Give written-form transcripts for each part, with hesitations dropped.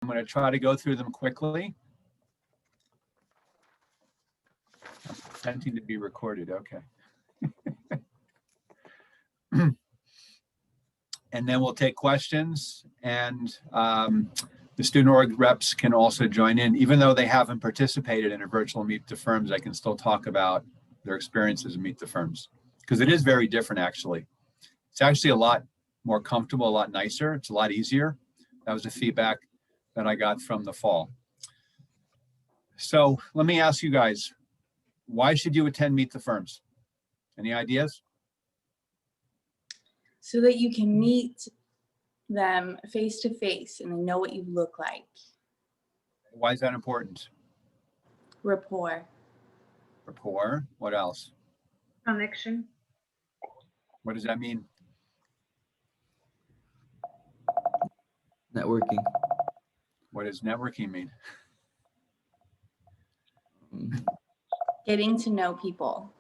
I'm going to try to go through them quickly. I'm pretending to be recorded. Okay. And then we'll take questions, and the student org reps can also join in. Even though they haven't participated in a virtual Meet the Firms, I can still talk about their experiences in Meet the Firms, because it is very different, actually. It's actually a lot more comfortable, a lot nicer. It's a lot easier. That was the feedback that I got from the fall. So let me ask you guys, why should you attend Meet the Firms? Any ideas? So that you can meet them face to face and they know what you look like. Why is that important? Rapport. Rapport. What else? Connection. What does that mean? Networking. What does networking mean? Getting to know people.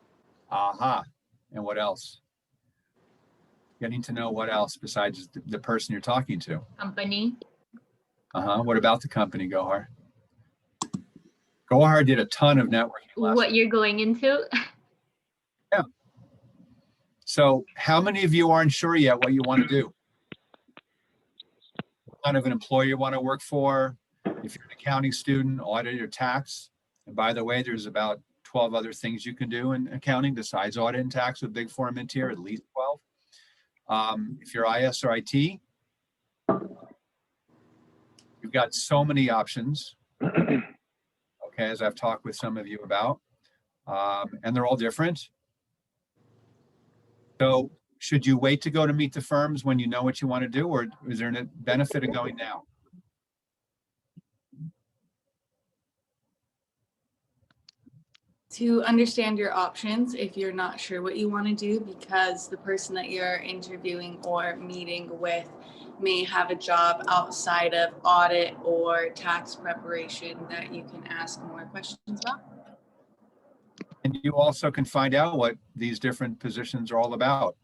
Aha. And what else? Getting to know what else besides the person you're talking to? Company. What about the company, Gohar? Gohar did a ton of networking last What you're going into. Yeah. So how many of you aren't sure yet what you want to do? What kind of an employer you want to work for? If you're an accounting student, audit or tax. And by the way, there's about 12 other things you can do in accounting besides audit and tax with Big Four and mid-tier, at least 12. If you're IS or IT, you've got so many options, okay, as I've talked with some of you about, and they're all different. So should you wait to go to Meet the Firms when you know what you want to do, or is there a benefit of going now? To understand your options if you're not sure what you want to do, because the person that you're interviewing or meeting with may have a job outside of audit or tax preparation that you can ask more questions about. And you also can find out what these different positions are all about.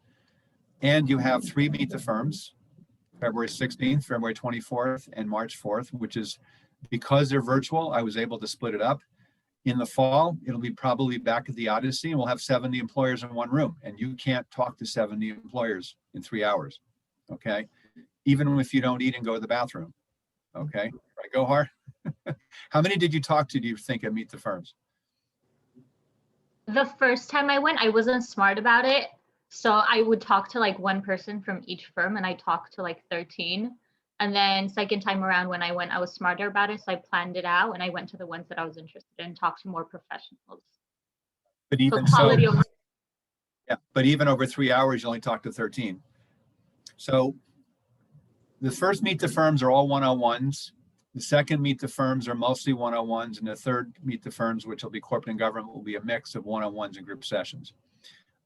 And you have 3 Meet the Firms, February 16th, February 24th, and March 4th, which is, because they're virtual, I was able to split it up. In the fall, it'll be probably back at the Odyssey, and we'll have 70 employers in one room, and you can't talk to 70 employers in 3 hours, okay? Even if you don't eat and go to the bathroom, okay? Right, Gohar? How many did you talk to, do you think, at Meet the Firms? The first time I went, I wasn't smart about it. So I would talk to like one person from each firm, and I talked to like 13. And then second time around when I went, I was smarter about it. So I planned it out and I went to the ones that I was interested in, talked to more professionals. But even so, yeah, but even over 3 hours, you only talk to 13. So the first Meet the Firms are all one-on-ones. The second Meet the Firms are mostly one-on-ones. And the third Meet the Firms, which will be corporate and government, will be a mix of one-on-ones and group sessions.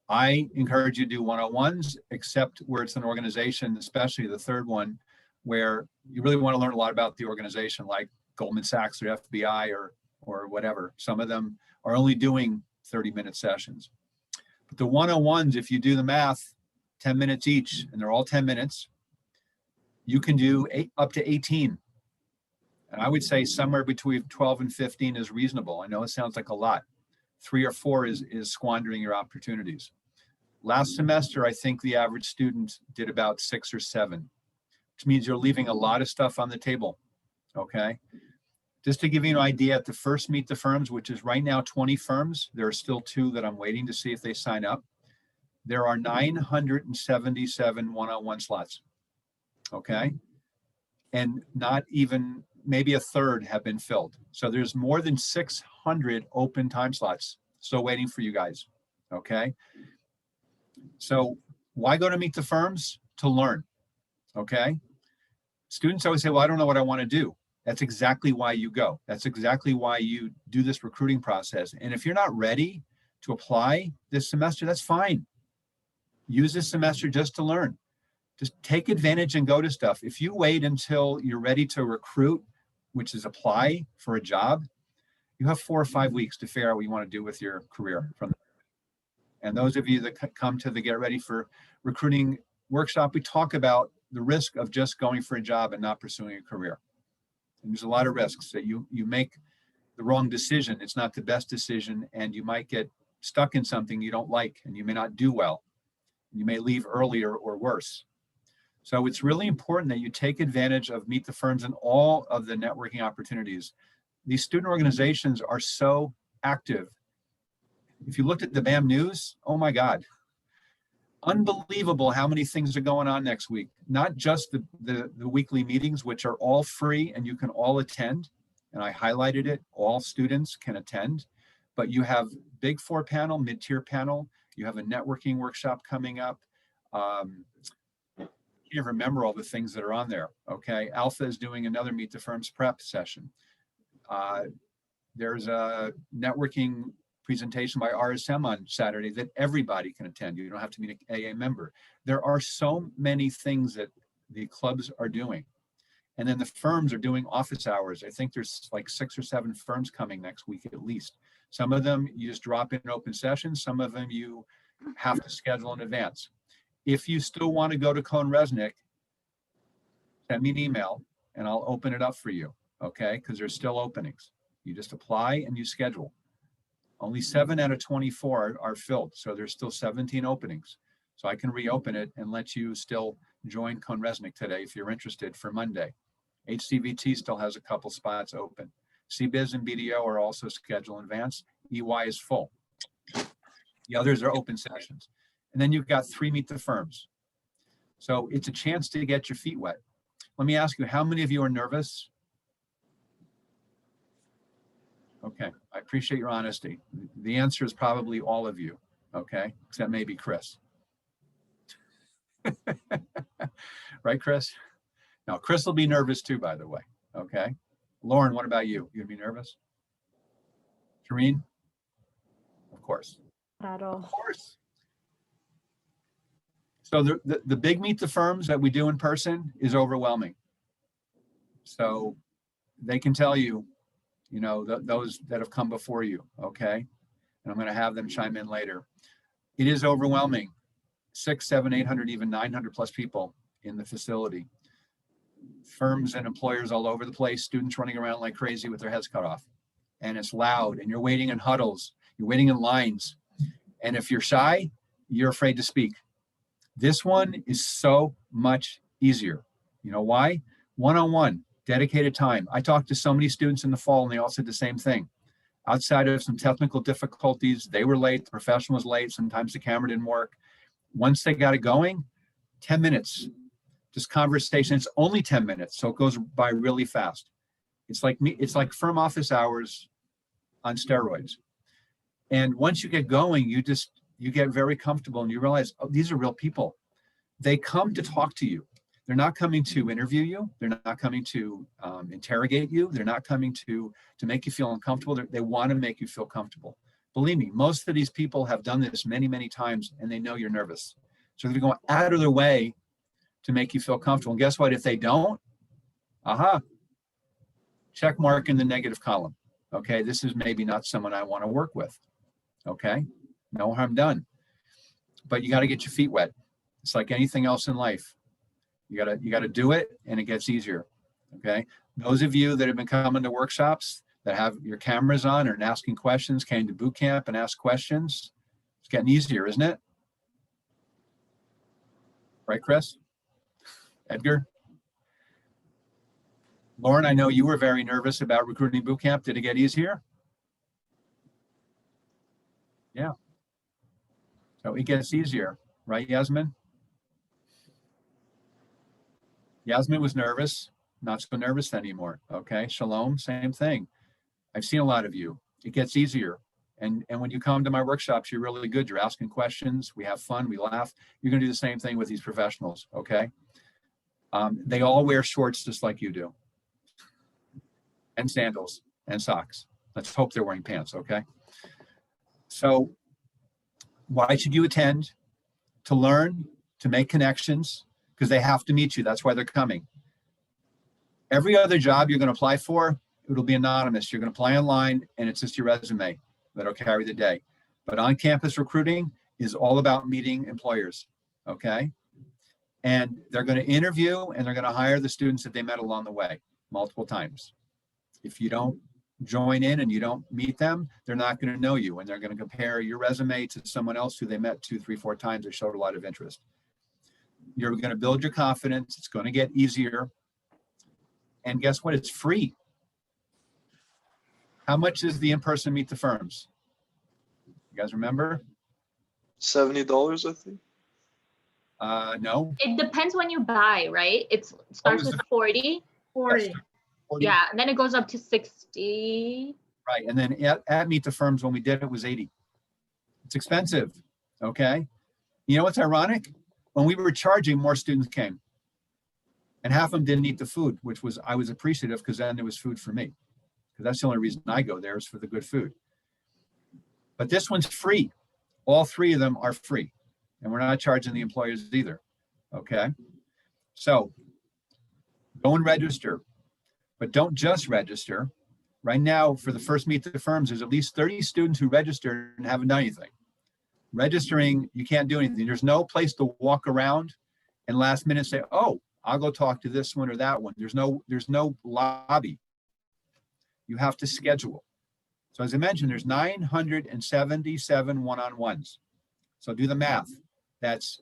I encourage you to do one-on-ones, except where it's an organization, especially the third one, where you really want to learn a lot about the organization, like Goldman Sachs or FBI or whatever. Some of them are only doing 30-minute sessions. But the one-on-ones, if you do the math, 10 minutes each, and they're all 10 minutes, you can do up to 18. And I would say somewhere between 12 and 15 is reasonable. I know it sounds like a lot. 3 or 4 is squandering your opportunities. Last semester, I think the average student did about 6 or 7, which means you're leaving a lot of stuff on the table, okay? Just to give you an idea, at the first Meet the Firms, which is right now 20 firms, there are still 2 that I'm waiting to see if they sign up. There are 977 one-on-one slots, okay? And not even, maybe a third have been filled. So there's more than 600 open time slots still waiting for you guys, okay? So why go to Meet the Firms? To learn, okay? Students always say, well, I don't know what I want to do. That's exactly why you go. That's exactly why you do this recruiting process. And if you're not ready to apply this semester, that's fine. Use this semester just to learn. Just take advantage and go to stuff. If you wait until you're ready to recruit, which is apply for a job, you have 4 or 5 weeks to figure out what you want to do with your career. And those of you that come to the Get Ready for Recruiting workshop, we talk about the risk of just going for a job and not pursuing a career. And there's a lot of risks that you make the wrong decision. It's not the best decision, and you might get stuck in something you don't like, and you may not do well. You may leave earlier or worse. So it's really important that you take advantage of Meet the Firms and all of the networking opportunities. These student organizations are so active. If you looked at the BAM News, oh my God, unbelievable how many things are going on next week. Not just the weekly meetings, which are all free and you can all attend. And I highlighted it, all students can attend, but you have Big Four panel, mid-tier panel, you have a networking workshop coming up. I can't remember all the things that are on there, okay? Alpha is doing another Meet the Firms prep session. There's a networking presentation by RSM on Saturday that everybody can attend. You don't have to be an AA member. There are so many things that the clubs are doing. And then the firms are doing office hours. I think there's like 6 or 7 firms coming next week at least. Some of them you just drop in open sessions. Some of them you have to schedule in advance. If you still want to go to CohnReznick, send me an email and I'll open it up for you, okay? Because there's still openings. You just apply and you schedule. Only 7 out of 24 are filled, so there's still 17 openings. So I can reopen it and let you still join CohnReznick today if you're interested for Monday. HCVT still has a couple spots open. CBiz and BDO are also scheduled in advance. EY is full. The others are open sessions. And then you've got 3 Meet the Firms. So it's a chance to get your feet wet. Let me ask you, how many of you are nervous? Okay, I appreciate your honesty. The answer is probably all of you, okay? Except maybe Chris. Right, Chris? Now, Chris will be nervous too, by the way, okay? Lauren, what about you? You gonna be nervous? Shireen? Of course. Not at all. Of course. So the big Meet the Firms that we do in person is overwhelming. So they can tell you, you know, those that have come before you, okay? And I'm going to have them chime in later. It is overwhelming. 600, 700, 800, even 900 plus people in the facility. Firms and employers all over the place, students running around like crazy with their heads cut off. And it's loud and you're waiting in huddles, you're waiting in lines. And if you're shy, you're afraid to speak. This one is so much easier. You know why? One-on-one, dedicated time. I talked to so many students in the fall and they all said the same thing. Outside of some technical difficulties, they were late, the professional was late, sometimes the camera didn't work. Once they got it going, 10 minutes, just conversation. It's only 10 minutes, so it goes by really fast. It's like firm office hours on steroids. And once you get going, you get very comfortable and you realize, oh, these are real people. They come to talk to you. They're not coming to interview you. They're not coming to interrogate you. They're not coming to make you feel uncomfortable. They want to make you feel comfortable. Believe me, most of these people have done this many, many times and they know you're nervous. So they're going out of their way to make you feel comfortable. And guess what? If they don't, check mark in the negative column. Okay, this is maybe not someone I want to work with. Okay, no harm done. But you got to get your feet wet. It's like anything else in life. You gotta do it and it gets easier. Okay. Those of you that have been coming to workshops that have your cameras on and asking questions, came to boot camp and asked questions, it's getting easier, isn't it? Right, Chris? Edgar? Lauren, I know you were very nervous about recruiting boot camp. Did it get easier? Yeah. So it gets easier, right, Yasmin? Yasmin was nervous, not so nervous anymore. Okay, Shalom, same thing. I've seen a lot of you. It gets easier. And when you come to my workshops, you're really good. You're asking questions. We have fun. We laugh. You're going to do the same thing with these professionals. Okay. They all wear shorts just like you do. And sandals and socks. Let's hope they're wearing pants. Okay. So why should you attend? To learn, to make connections, because they have to meet you. That's why they're coming. Every other job you're going to apply for, it'll be anonymous. You're going to apply online and it's just your resume that'll carry the day. But on-campus recruiting is all about meeting employers, okay? And they're going to interview and they're going to hire the students that they met along the way. multiple times. If you don't join in and you don't meet them, they're not going to know you, and they're going to compare your resume to someone else who they met 2, 3, 4 times that showed a lot of interest. You're going to build your confidence. It's going to get easier. And guess what? It's free. How much is the in-person Meet the Firms? You guys remember? $70, I think. No. It depends when you buy, right? It starts was with the- 40. 40. 40. Yeah, and then it goes up to 60. Right. And then at Meet the Firms, when we did it was 80. It's expensive. Okay. You know what's ironic? When we were charging, more students came. And half of them didn't eat the food, which was, I was appreciative, because then there was food for me. Because that's the only reason I go there, is for the good food. But this one's free. All 3 of them are free. And we're not charging the employers either. Okay. So go and register, but don't just register. Right now, for the first Meet the Firms, there's at least 30 students who registered and haven't done anything. Registering, you can't do anything. There's no place to walk around and last minute say, oh, I'll go talk to this one or that one. There's no lobby. You have to schedule. So as I mentioned, there's 977 one-on-ones. So do the math. That's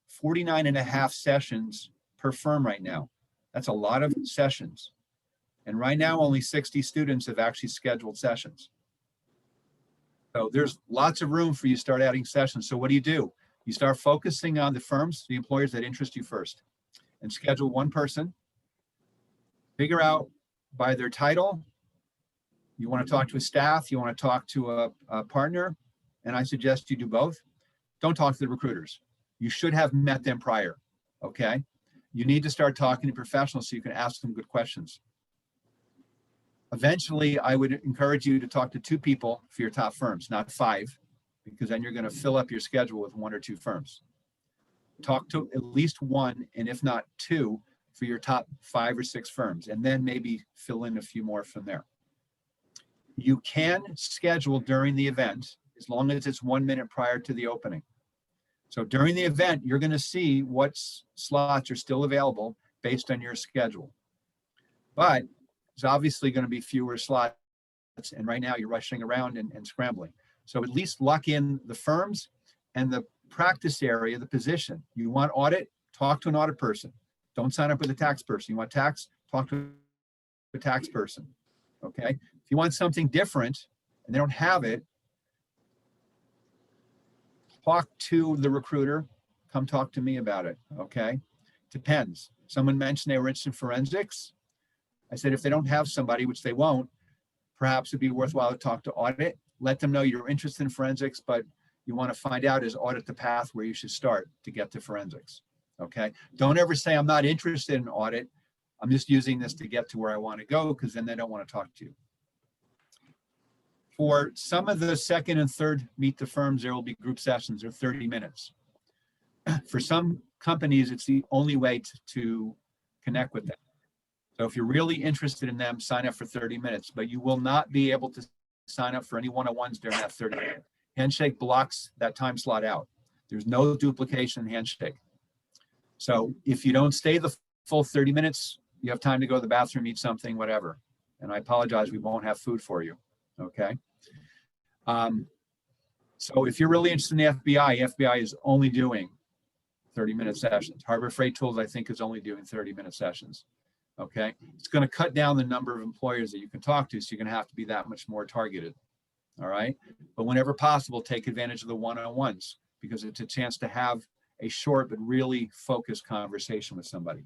49 and a half sessions per firm right now. That's a lot of sessions. And right now, only 60 students have actually scheduled sessions. So there's lots of room for you to start adding sessions. So what do? You start focusing on the firms, the employers that interest you first, and schedule one person. Figure out by their title. You want to talk to a staff, you want to talk to a partner, and I suggest you do both. Don't talk to the recruiters. You should have met them prior, okay? You need to start talking to professionals so you can ask them good questions. Eventually, I would encourage you to talk to 2 people for your top firms, not 5, because then you're going to fill up your schedule with 1 or 2 firms. Talk to at least 1, and if not 2, for your top 5 or 6 firms, and then maybe fill in a few more from there. You can schedule during the event as long as it's 1 minute prior to the opening. So during the event, you're going to see what slots are still available based on your schedule. But there's obviously going to be fewer slots, and right now you're rushing around and scrambling. So at least lock in the firms and the practice area, the position. You want audit, talk to an audit person. Don't sign up with a tax person. You want tax, talk to a tax person. Okay. If you want something different and they don't have it, talk to the recruiter. Come talk to me about it. Okay. Depends. Someone mentioned they were interested in forensics. I said, if they don't have somebody, which they won't, perhaps it'd be worthwhile to talk to audit. Let them know you're interested in forensics, but you want to find out, is audit the path where you should start to get to forensics? Okay. Don't ever say, I'm not interested in audit. I'm just using this to get to where I want to go, because then they don't want to talk to you. For some of the second and third Meet the Firms, there will be group sessions or 30 minutes. For some companies, it's the only way to connect with them. So if you're really interested in them, sign up for 30 minutes, but you will not be able to sign up for any one-on-ones during that 30 minutes. Handshake blocks that time slot out. There's no duplication in Handshake. So if you don't stay the full 30 minutes, you have time to go to the bathroom, eat something, whatever. And I apologize, we won't have food for you. Okay. So if you're really interested in the FBI is only doing 30-minute sessions. Harbor Freight Tools, I think, is only doing 30-minute sessions. Okay. It's going to cut down the number of employers that you can talk to, so you're going to have to be that much more targeted. All right. But whenever possible, take advantage of the one-on-ones, because it's a chance to have a short but really focused conversation with somebody.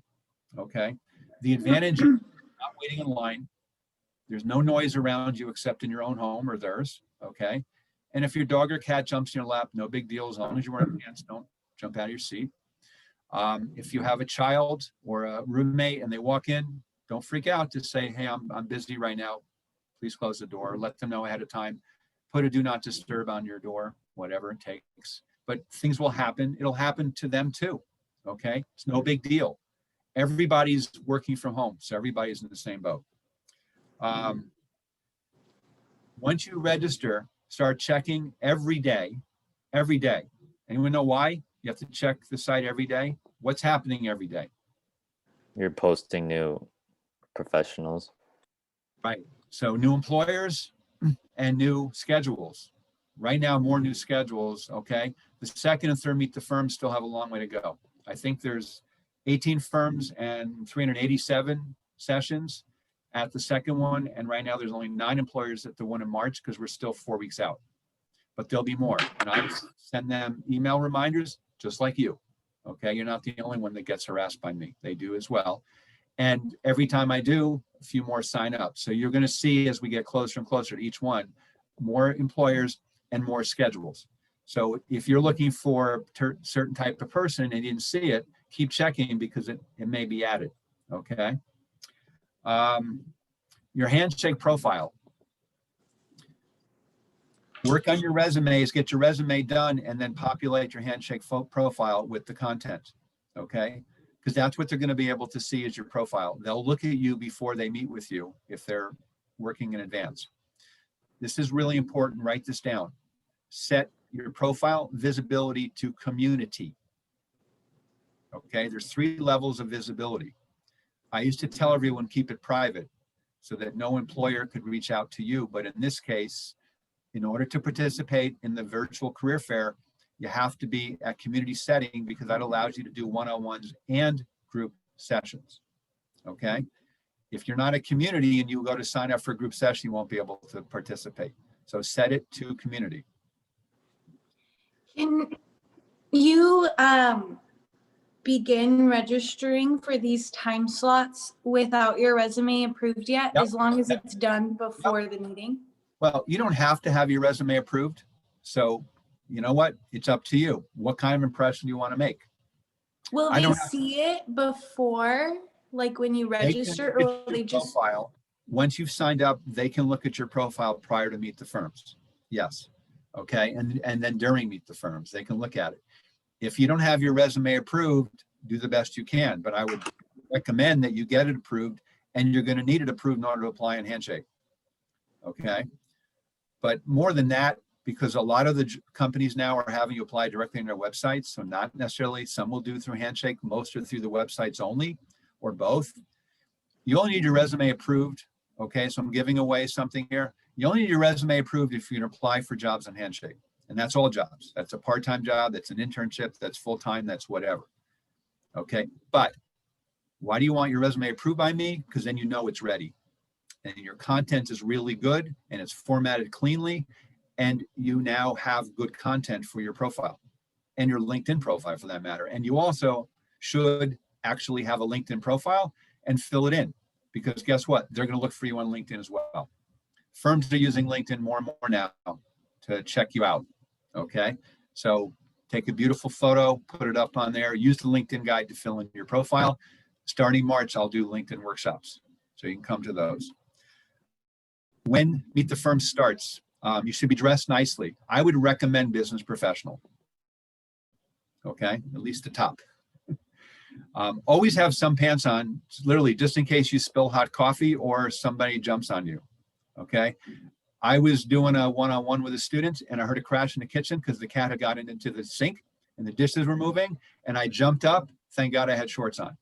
Okay. The advantage is not waiting in line. There's no noise around you except in your own home or theirs. Okay. And if your dog or cat jumps in your lap, no big deal. As long as you're wearing pants, don't jump out of your seat. If you have a child or a roommate and they walk in, don't freak out. Just say, hey, I'm busy right now. Please close the door. Let them know ahead of time. Put a do not disturb on your door, whatever it takes. But things will happen. It'll happen to them too. Okay. It's no big deal. Everybody's working from home, so everybody's in the same boat. Once you register, start checking every day. Every day. Anyone know why? You have to check the site every day. What's happening every day? You're posting new professionals. Right. So new employers and new schedules. Right now, more new schedules, okay? The second and third meet the firms still have a long way to go. I think there's 18 firms and 387 sessions at the second one. And right now there's only 9 employers at the one in March because we're still 4 weeks out. But there'll be more. And I send them email reminders just like you. Okay, you're not the only one that gets harassed by me. They do as well. And every time I do, a few more sign up. So you're going to see as we get closer and closer to each one, more employers and more schedules. So if you're looking for a certain type of person and you didn't see it, keep checking because it may be added. Okay. Your handshake profile. Work on your resumes, get your resume done, and then populate your handshake profile with the content. Okay. Because that's what they're going to be able to see as your profile. They'll look at you before they meet with you if they're working in advance. This is really important. Write this down. Set your profile visibility to community. Okay, there's 3 levels of visibility. I used to tell everyone keep it private so that no employer could reach out to you. But in this case, in order to participate in the virtual career fair, you have to be at community setting because that allows you to do one-on-ones and group sessions. Okay. If you're not a community and you go to sign up for a group session, you won't be able to participate. So set it to community. Can you begin registering for these time slots without your resume approved yet, Yep. as long as it's done before the meeting? Well, you don't have to have your resume approved. So you know what? It's up to you. What kind of impression do you want to make? Will I they don't have- see it before, like when you They can register, look or at will your they just? profile. Once you've signed up, they can look at your profile prior to meet the firms. Yes. Okay. And then during meet the firms, they can look at it. If you don't have your resume approved, do the best you can. But I would recommend that you get it approved, and you're going to need it approved in order to apply in Handshake. Okay. But more than that, because a lot of the companies now are having you apply directly on their websites. So not necessarily, some will do through Handshake, most are through the websites only, or both. You only need your resume approved. Okay, so I'm giving away something here. You only need your resume approved if you're going to apply for jobs on Handshake. And that's all jobs. That's a part-time job, that's an internship, that's full-time, that's whatever. Okay, but why do you want your resume approved by me? Because then you know it's ready. And your content is really good and it's formatted cleanly. And you now have good content for your profile and your LinkedIn profile for that matter. And you also should actually have a LinkedIn profile and fill it in, because guess what? They're going to look for you on LinkedIn as well. Firms are using LinkedIn more and more now to check you out. Okay. So take a beautiful photo, put it up on there, use the LinkedIn guide to fill in your profile. Starting March, I'll do LinkedIn workshops. So you can come to those. When Meet the Firm starts, you should be dressed nicely. I would recommend business professional. Okay, at least the top. Always have some pants on, literally just in case you spill hot coffee or somebody jumps on you. Okay, I was doing a one-on-one with a student and I heard a crash in the kitchen because the cat had gotten into the sink and the dishes were moving, and I jumped up. Thank God I had shorts on.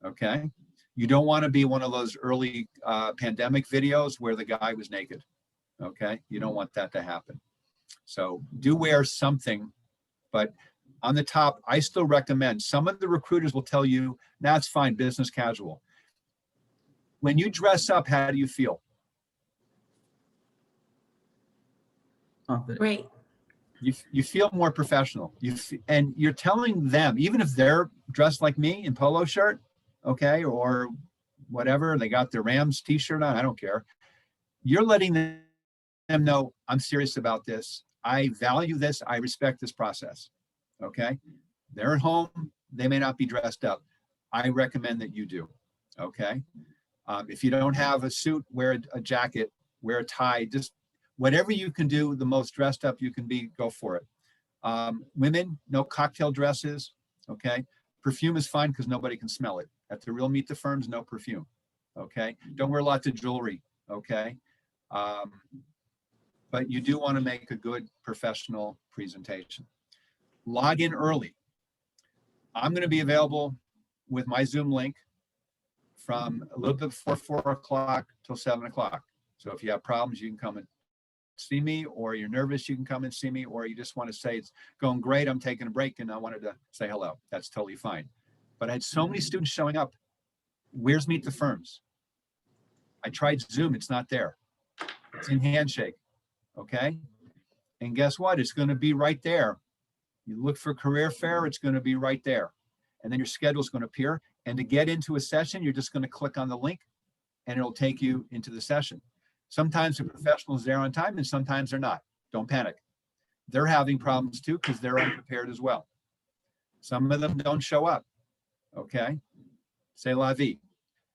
Okay, you don't want to be one of those early pandemic videos where the guy was naked. Okay, you don't want that to happen. So do wear something, but on the top, I still recommend, some of the recruiters will tell you, that's fine, business casual. When you dress up, how do you feel? Right. You feel more professional. And you're telling them, even if they're dressed like me in polo shirt, okay, or whatever, they got their Rams t-shirt on, I don't care. You're letting them know, I'm serious about this. I value this. I respect this process. Okay. They're at home. They may not be dressed up. I recommend that you do. Okay. If you don't have a suit, wear a jacket, wear a tie, just whatever you can do, the most dressed up you can be, go for it. Women, no cocktail dresses. Okay. Perfume is fine because nobody can smell it. At the real Meet the Firms, no perfume. Okay. Don't wear lots of jewelry. Okay. But you do want to make a good professional presentation. Log in early. I'm going to be available with my Zoom link from a little bit before 4 o'clock till 7 o'clock. So if you have problems, you can come and see me, or you're nervous, you can come and see me, or you just want to say it's going great, I'm taking a break and I wanted to say hello. That's totally fine. But I had so many students showing up. Where's Meet the Firms? I tried Zoom, it's not there. It's in Handshake, okay? And guess what? It's going to be right there. You look for career fair, it's going to be right there. And then your schedule is going to appear. And to get into a session, you're just going to click on the link and it'll take you into the session. Sometimes the professional is there on time and sometimes they're not. Don't panic. They're having problems too because they're unprepared as well. Some of them don't show up, okay? C'est la vie.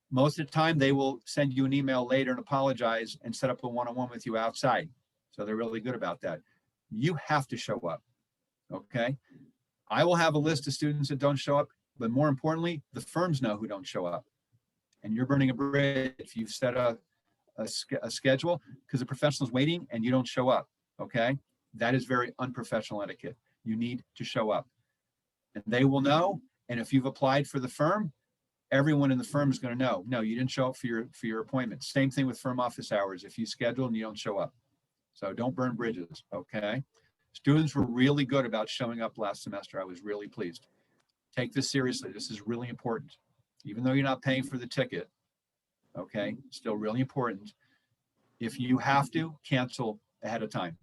Most of the time, they will send you an email later and apologize and set up a one-on-one with you outside. So they're really good about that. You have to show up, okay? I will have a list of students that don't show up, but more importantly, the firms know who don't show up. And you're burning a bridge if you've set a schedule because the professional is waiting and you don't show up, okay? That is very unprofessional etiquette. You need to show up. And they will know, and if you've applied for the firm, everyone in the firm is going to know, no, you didn't show up for your appointment. Same thing with firm office hours if you schedule and you don't show up. So don't burn bridges, okay? Students were really good about showing up last semester. I was really pleased. Take this seriously. This is really important. Even though you're not paying for the ticket, okay, still really important. If you have to, cancel ahead of time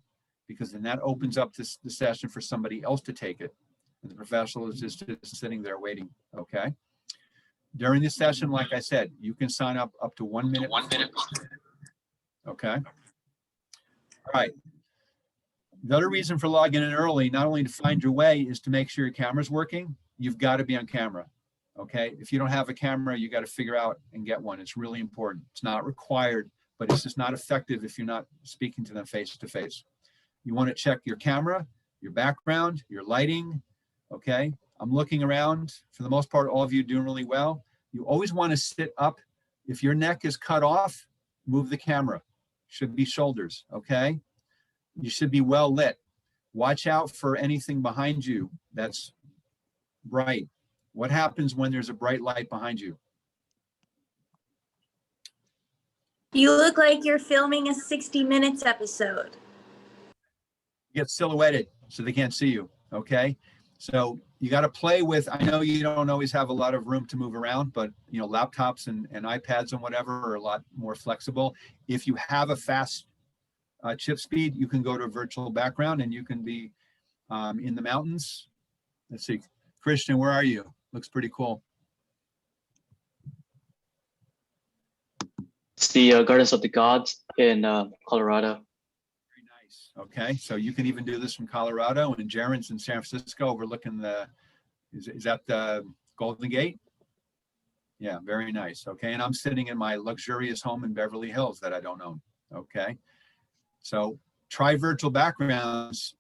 because then that opens up the session for somebody else to take it. And the professional is just sitting there waiting, okay? During this session, like I said, you can sign up to 1 minute. 1 minute. Okay. All right. The other reason for logging in early, not only to find your way, is to make sure your camera's working. You've got to be on camera. Okay. If you don't have a camera, you got to figure out and get one. It's really important. It's not required, but it's just not effective if you're not speaking to them face to face. You want to check your camera, your background, your lighting. Okay. I'm looking around. For the most part, all of you doing really well. You always want to sit up. If your neck is cut off, move the camera. Should be shoulders, okay? You should be well lit. Watch out for anything behind you that's bright. What happens when there's a bright light behind you? You look like you're filming a 60 Minutes episode. You get silhouetted so they can't see you, okay? So you got to play with, I know you don't always have a lot of room to move around, but you know, laptops and iPads and whatever are a lot more flexible. If you have a fast chip speed, you can go to a virtual background and you can be in the mountains. Let's see, Christian, where are you? Looks pretty cool. It's the Gardens of the Gods in Colorado. Very nice. Okay, so you can even do this from Colorado, and Jaren's in San Francisco overlooking the, is that the Golden Gate? Yeah, very nice. Okay, and I'm sitting in my luxurious home in Beverly Hills that I don't own. Okay, so try virtual backgrounds.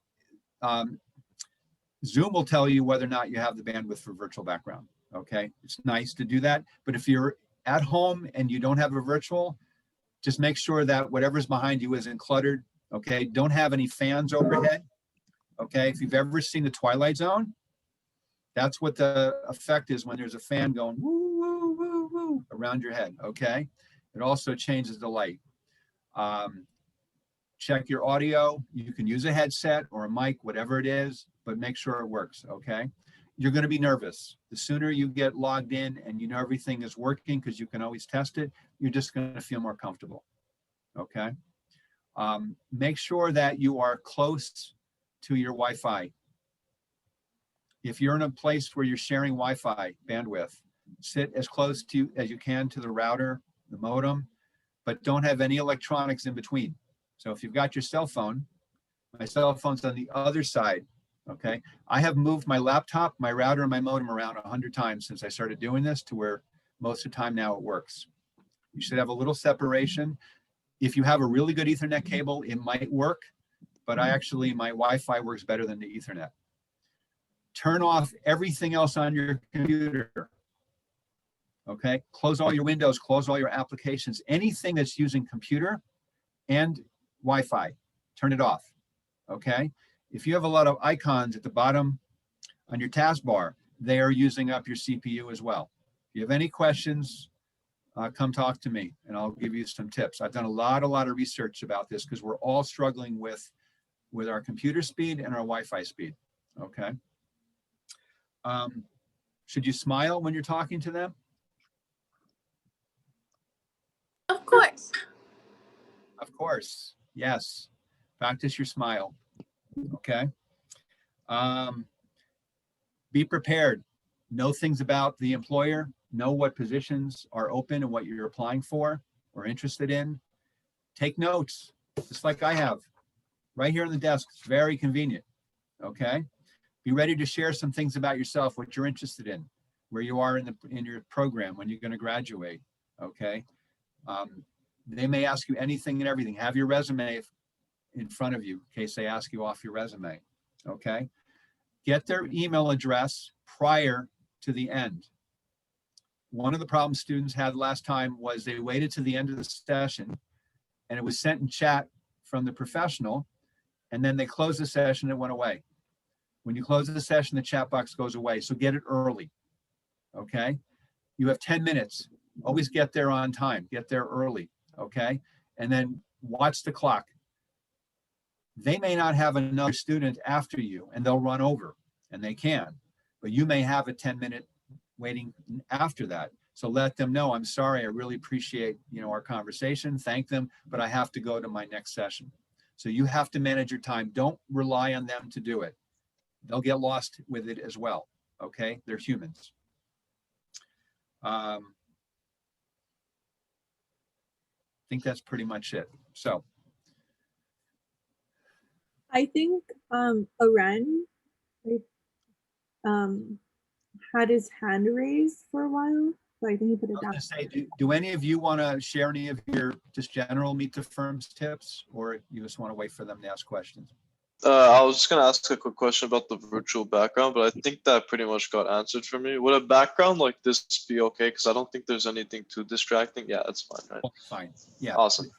Zoom will tell you whether or not you have the bandwidth for virtual background. Okay, it's nice to do that, but if you're at home and you don't have a virtual, just make sure that whatever's behind you isn't cluttered. Okay, don't have any fans overhead. Okay, if you've ever seen the Twilight Zone, that's what the effect is when there's a fan going woo, woo, woo, woo around your head. Okay, it also changes the light. Check your audio. You can use a headset or a mic, whatever it is, but make sure it works. Okay, you're going to be nervous. The sooner you get logged in and you know everything is working, because you can always test it, you're just going to feel more comfortable. Okay, make sure that you are close to your Wi-Fi. If you're in a place where you're sharing Wi-Fi bandwidth, sit as close to as you can to the router, the modem, but don't have any electronics in between. So if you've got your cell phone, my cell phone's on the other side. Okay, I have moved my laptop, my router, and my modem around 100 times since I started doing this, to where most of the time now it works. You should have a little separation. If you have a really good Ethernet cable, it might work, but my Wi-Fi works better than the Ethernet. Turn off everything else on your computer. Okay, close all your windows, close all your applications, anything that's using computer and Wi-Fi, turn it off. Okay, if you have a lot of icons at the bottom on your taskbar, they are using up your CPU as well. If you have any questions, come talk to me and I'll give you some tips. I've done a lot of research about this because we're all struggling with our computer speed and our Wi-Fi speed. Okay. Should you smile when you're talking to them? Of course. Of course. Yes. Practice your smile. Okay. Be prepared. Know things about the employer. Know what positions are open and what you're applying for or interested in. Take notes, just like I have right here on the desk. It's very convenient. Okay. Be ready to share some things about yourself, what you're interested in, where you are in your program, when you're going to graduate. Okay. They may ask you anything and everything. Have your resume in front of you in case they ask you off your resume. Okay. Get their email address prior to the end. One of the problems students had last time was they waited to the end of the session and it was sent in chat from the professional, and then they closed the session and it went away. When you close the session, the chat box goes away. So get it early. Okay. You have 10 minutes. Always get there on time. Get there early. Okay. And then watch the clock. They may not have another student after you and they'll run over, and they can, but you may have a 10-minute waiting after that. So let them know, I'm sorry, I really appreciate, our conversation. Thank them, but I have to go to my next session. So you have to manage your time. Don't rely on them to do it. They'll get lost with it as well. Okay. They're humans. I think that's pretty much it. So. I think Aren had his hand raised for a while, so I think he put it down. Say, do any of you want to share any of your just general Meet the Firms tips, or you just want to wait for them to ask questions? I was just gonna ask a quick question about the virtual background, but I think that pretty much got answered for me. Would a background like this be okay? Because I don't think there's anything too distracting. Yeah, that's fine, right? Fine. Yeah. Awesome.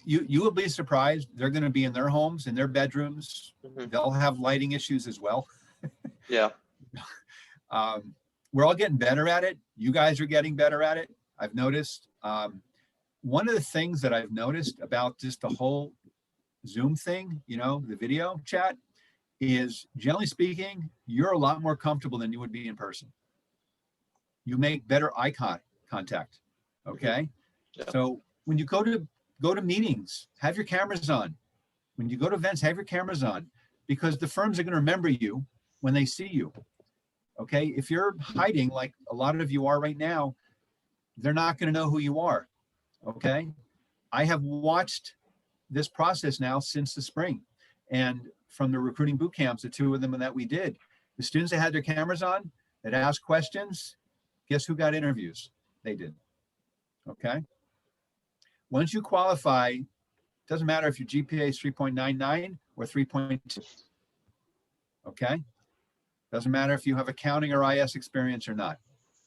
You will be surprised. They're going to be in their homes, in their bedrooms. Mhm. They'll have lighting issues as well. Yeah. We're all getting better at it. You guys are getting better at it. I've noticed. One of the things that I've noticed about just the whole Zoom thing, the video chat, is generally speaking, you're a lot more comfortable than you would be in person. You make better eye contact. Okay. Yeah. So when you go to meetings, have your cameras on. When you go to events, have your cameras on, because the firms are going to remember you when they see you. Okay. If you're hiding like a lot of you are right now, they're not going to know who you are. Okay. I have watched this process now since the spring, and from the recruiting boot camps, the two of them that we did, the students that had their cameras on, that asked questions, guess who got interviews? They did. Okay. Once you qualify, doesn't matter if your GPA is 3.99 or 3.2. Okay. Doesn't matter if you have accounting or IS experience or not.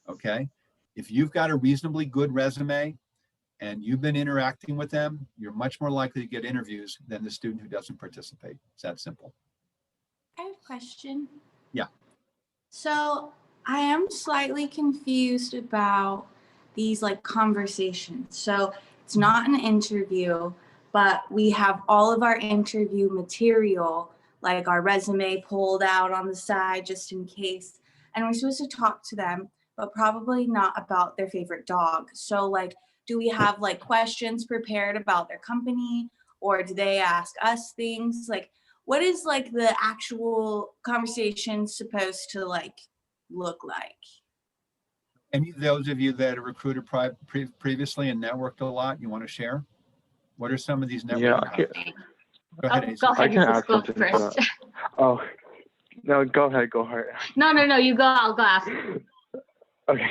Okay. If you've got a reasonably good resume and you've been interacting with them, you're much more likely to get interviews than the student who doesn't participate. It's that simple. I have a question. Yeah. So I am slightly confused about these conversations. So it's not an interview, but we have all of our interview material, like our resume pulled out on the side just in case. And we're supposed to talk to them, but probably not about their favorite dog. So do we have questions prepared about their company, or do they ask us things? What is the actual conversation supposed to look like? Any of those of you that have recruited previously and networked a lot, you want to share? What are some of these networking? Yeah, Go ahead, Asa. Go I ahead, can you add just go something to first. that. Oh, no, go ahead, No, you go, I'll go after. Okay,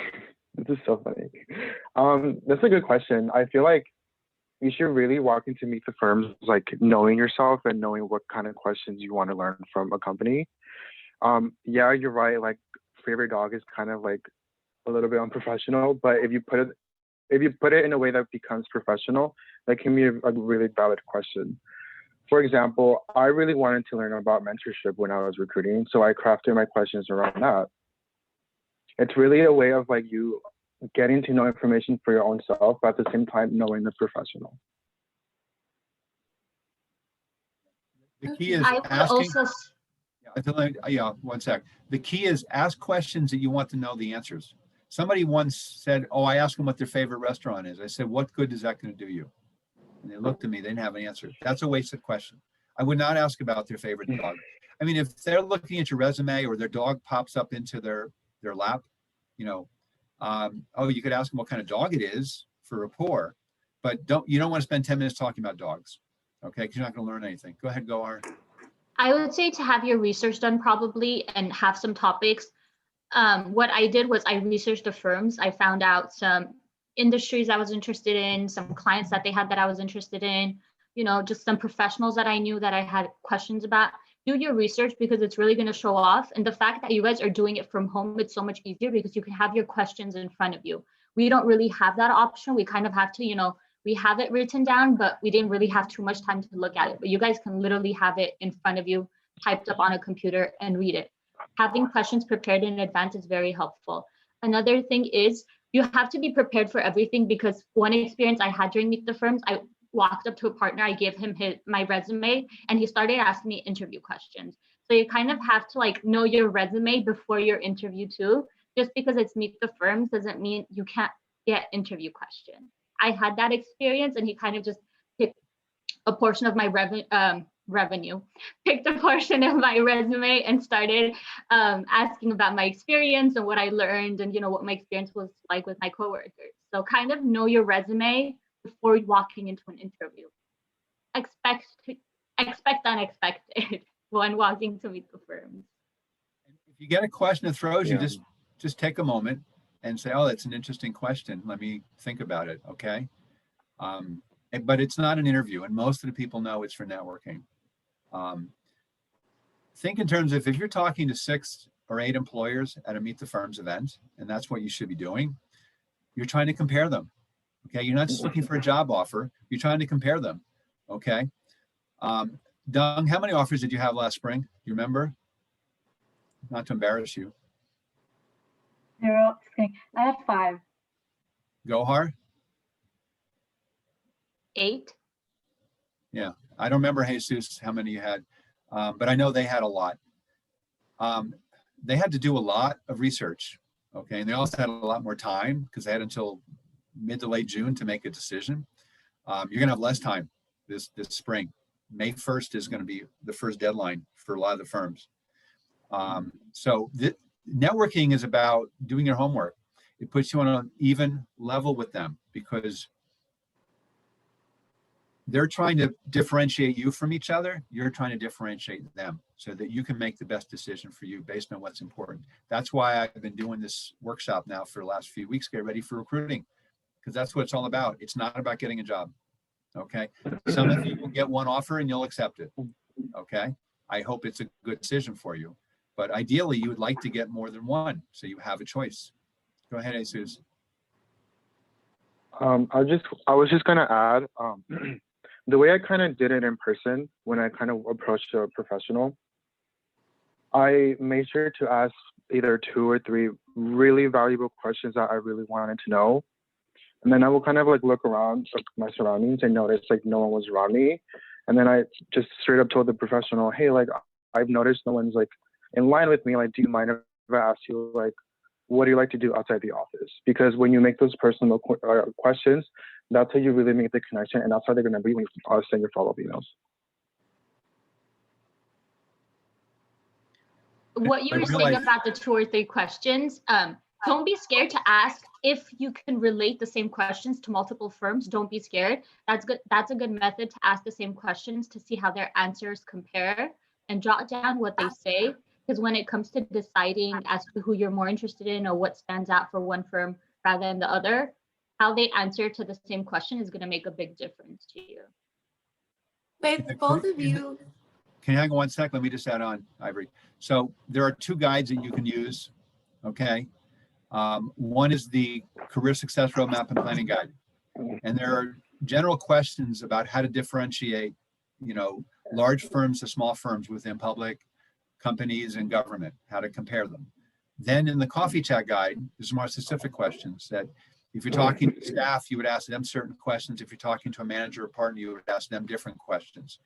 this is so funny. That's a good question. I feel like you should really walk into Meet the Firms knowing yourself and knowing what kind of questions you want to learn from a company. Yeah, you're right. Favorite dog is kind of a little bit unprofessional, but if you put it in a way that becomes professional, that can be a really valid question. For example, I really wanted to learn about mentorship when I was recruiting, so I crafted my questions around that. It's really a way of you getting to know information for your own self, but at the same time knowing the professional. The key is I would asking. also, Yeah, one sec. The key is ask questions that you want to know the answers. Somebody once said, oh, I asked them what their favorite restaurant is. I said, what good is that going to do you? And they looked at me, they didn't have an answer. That's a wasted question. I would not ask about their favorite dog. I mean, if they're looking at your resume or their dog pops up into their lap, you know, oh, you could ask them what kind of dog it is for rapport, but you don't want to spend 10 minutes talking about dogs, okay? Because you're not going to learn anything. Go ahead, Gohar. I would say to have your research done probably and have some topics. What I did was I researched the firms. I found out some industries I was interested in, some clients that they had that I was interested in, you know, just some professionals that I knew that I had questions about. Do your research because it's really going to show off. And the fact that you guys are doing it from home, it's so much easier because you can have your questions in front of you. We don't really have that option. We kind of have to, you know, we have it written down, but we didn't really have too much time to look at it. But you guys can literally have it in front of you, typed up on a computer and read it. Having questions prepared in advance is very helpful. Another thing is you have to be prepared for everything because one experience I had during Meet the Firms, I walked up to a partner, I gave him my resume and he started asking me interview questions. So you kind of have to like know your resume before your interview too. Just because it's Meet the Firms doesn't mean you can't get interview questions. I had that experience and he kind of just picked a portion of my picked a portion of my resume and started asking about my experience and what I learned and, you know, what my experience was like with my coworkers. So kind of know your resume before walking into an interview. Expect unexpected when walking to Meet the Firms. If you get a question that throws you, Yeah. just take a moment and say, oh, that's an interesting question. Let me think about it, okay? But it's not an interview, and most of the people know it's for networking. Think in terms of if you're talking to 6 or 8 employers at a Meet the Firms event, and that's what you should be doing, you're trying to compare them, okay? You're not just looking for a job offer, you're trying to compare them, okay? Dung, how many offers did you have last spring? Do you remember? Not to embarrass you. 0. I had 5. Gohar? 8. I don't remember, Jesus, how many you had, but I know they had a lot. They had to do a lot of research, okay? And they also had a lot more time because they had until mid to late June to make a decision. You're gonna have less time this spring. May 1st is gonna be the first deadline for a lot of the firms. So networking is about doing your homework. It puts you on an even level with them because they're trying to differentiate you from each other. You're trying to differentiate them so that you can make the best decision for you based on what's important. That's why I've been doing this workshop now for the last few weeks, get ready for recruiting, because that's what it's all about. It's not about getting a job, okay? Some of you will get one offer and you'll accept it, okay? I hope it's a good decision for you, but ideally you would like to get more than one so you have a choice. Go ahead, Jesus. I was just gonna add, the way I kind of did it in person when I kind of approached a professional, I made sure to ask either 2 or 3 really valuable questions that I really wanted to know. And then I will kind of like look around my surroundings and notice like no one was around me. And then I just straight up told the professional, hey, like I've noticed no one's like in line with me. Like, do you mind if I ask you like, what do you like to do outside the office? Because when you make those personal questions, that's how you really make the connection, and that's how they're going to be when you send your follow-up emails. What you I were saying realize- about the 2 or 3 questions, don't be scared to ask if you can relate the same questions to multiple firms. Don't be scared. That's good. That's a good method to ask the same questions to see how their answers compare and jot down what they say. Because when it comes to deciding as to who you're more interested in or what stands out for one firm rather than the other, how they answer to the same question is going to make a big difference to you. Wait, both of you, Can you hang on one sec? Let me just add on, Ivory. So there are 2 guides that you can use, okay? One is the Career Success Roadmap and Planning Guide. And there are general questions about how to differentiate, you know, large firms to small firms within public companies and government, how to compare them. Then in the coffee chat guide, there's more specific questions that if you're talking to staff, you would ask them certain questions. If you're talking to a manager or partner, you would ask them different questions.